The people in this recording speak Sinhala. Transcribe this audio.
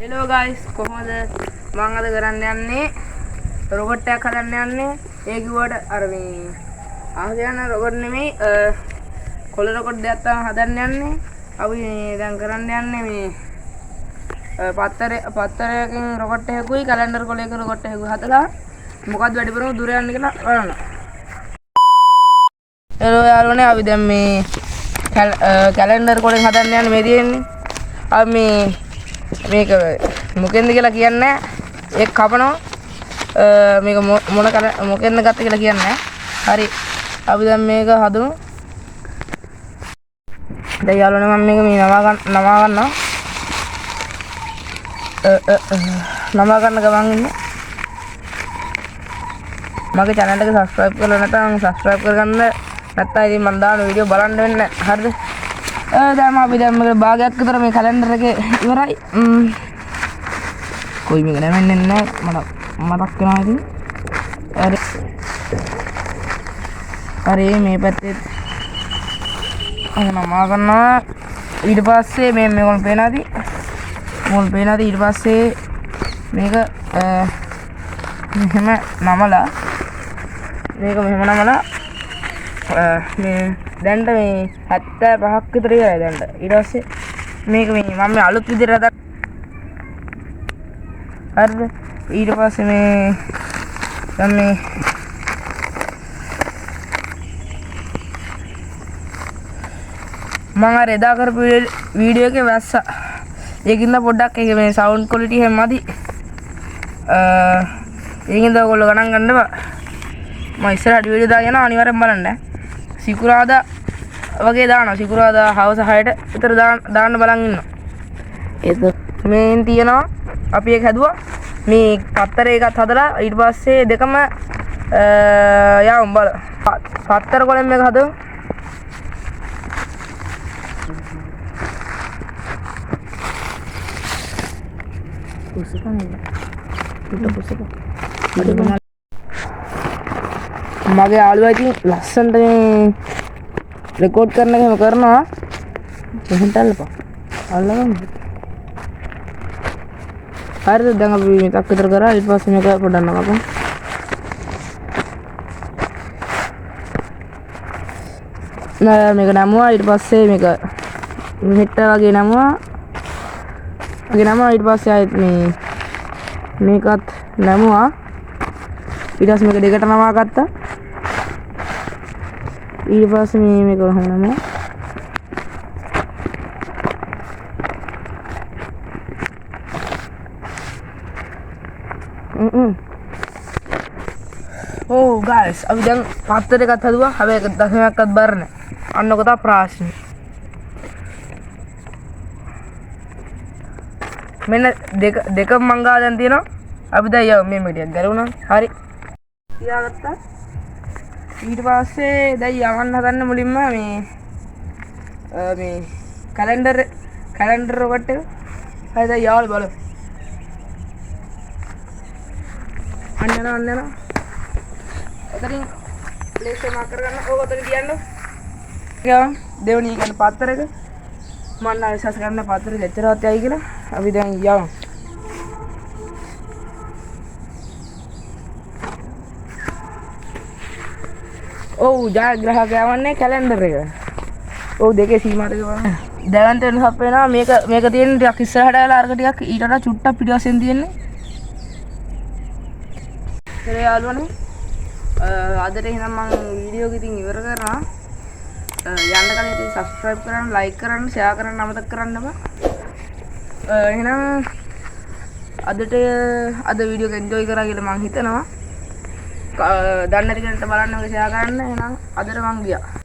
Hello guys, කොහොමද? මම අද කරන්න යන්නේ රොබොට් එකක් හදන්න යන්නේ. ඒ කිව්වට අර මේ ආහගෙන රොබොට් නෙමෙයි කොළ රොබොට් දෙයක් තමයි හදන්න යන්නේ. අපි දැන් කරන්න යන්නේ මේ පත්තරයකින් රොබොට් එකකුයි කැලෙන්ඩර් කොළයකින් රොබොට් එකකුයි හදලා මොකක්ද වැඩිපුරම දුර යන්නේ කියලා බලන්න. Hello යාළුවනේ, අපි දැන් මේ කැලෙන්ඩර් කොළෙන් හදන්න යන්නේ මේ තියෙන්නේ. අපි මේක මොකෙන්ද කියලා කියන්නේ ඒක කපනවා මේක මොකෙන්ද ගත්ත කියලා කියන්නේ හරි අපි දැන් මේක හදමු දැන් යාළුවනේ මම මේක මේ නමා ගන්න ගමන් ඉන්නේ මගේ channel එක subscribe කරලා නැත්නම් subscribe කරගන්න නැත්නම් ඉතින් මම දාන වීඩියෝ බලන්න වෙන්නේ හරිද දැන් අපි දැන් මේක භාගයක් විතර මේ කැලෙන්ඩර් එකේ ඉවරයි කොයි මේක නැවෙන්නේ නැහැ මතක් වෙනවා ඉතින් හරි මේ පැත්තේ නමා ගන්නවා ඊට පස්සේ මේගොල්ලෝ පේනවාද ඊට පස්සේ මේක මෙහෙම නමලා මේ දැන්ට මේ 75ක් විතර ඉවරයි දැන්ට ඊට පස්සේ මේක මේ මම අලුත් විදිහට හදා හරිද ඊට පස්සේ මේ දැන් මේ මම අර එදා කරපු වීඩියෝ එකේ වැස්සා ඒකින්ද පොඩ්ඩක් ඒක මේ සවුන්ඩ් ක්වොලිටි හැම මදි ඒකින්ද ඔයගොල්ලෝ ගණන් ගන්න බා මම ඉස්සරහට වීඩියෝ දාගෙන අනිවාර්යෙන් බලන්න සිකුරාදා වගේ දානවා සිකුරාදා හවස 6ට විතර දාන්න බලන් ඉන්නවා ඒක මේන් තියනවා අපි ඒක හැදුවා මේ පත්තර එකත් හදලා ඊට පස්සේ දෙකම යවමු බල පත්තර කොලෙන් මේක හදමු මගේ යාළුවා ඉතින් ලස්සනට මේ රෙකෝඩ් කරන එකම කරනවා එහෙන්ට අල්ලපන් අල්ලගමු හරිද දැන් අපි මේකක් විතර කරා ඊට පස්සේ මේක පොඩ්ඩක් නමපන් නෑ මේක නමුවා ඊට පස්සේ මේක මෙහෙට වගේ නමුවා ඊට පස්සේ ආයෙත් මේකත් නමුවා ඊට පස්සේ මේක දෙකට නමා ගත්තා ඊට පස්සේ මේක කොහොම නමුවා Oh guys, අපි දැන් පත්තර එකත් හදුවා. හැබැයි ඒක දශමයක්වත් බර නැහැ. අන්න ඔක තමයි ප්‍රශ්නේ. මෙන්න දෙකම මංගා දැන් තියෙනවා. අපි දැන් යමු මේ මෙඩියක් ගැලුණා. හරි. තියාගත්තා. ඊට පස්සේ දැන් යවන්න හදන්න මුලින්ම මේ කැලෙන්ඩර් රොබොට් එක. හරි දැන් යාළුවෝ බලමු. අන්න යනවා. ඔතනින් ප්ලේස් එක මාක් කරගන්න. ඕක ඔතන තියන්න. ගියා දෙවෙනි එක පත්තර එක. මම නම් විශ්වාස කරන්න පත්තර එක එච්චරවත් යයි කියලා. අපි දැන් යමු. ඔව් ජයග්‍රහක යවන්නේ කැලෙන්ඩර් එක. ඔව් දෙකේ සීමාවට ගවන්න. දැවන්ට වෙනසක් වෙනවා. මේක තියෙන ටිකක් ඉස්සරහට වෙලා අරක ටිකක් ඊට වඩා චුට්ටක් පිටිපස්සෙන් තියෙන්නේ. හරි යාළුවනේ අදට එහෙනම් මම වීඩියෝ එක ඉතින් ඉවර කරනවා යන්න කලින් ඉතින් subscribe කරන්න like කරන්න share කරන්න අමතක කරන්න බා එහෙනම් අද වීඩියෝ එක enjoy කරා කියලා මම හිතනවා දන්න ටිකට බලන්න ඔක share කරන්න එහෙනම් අදට මං ගියා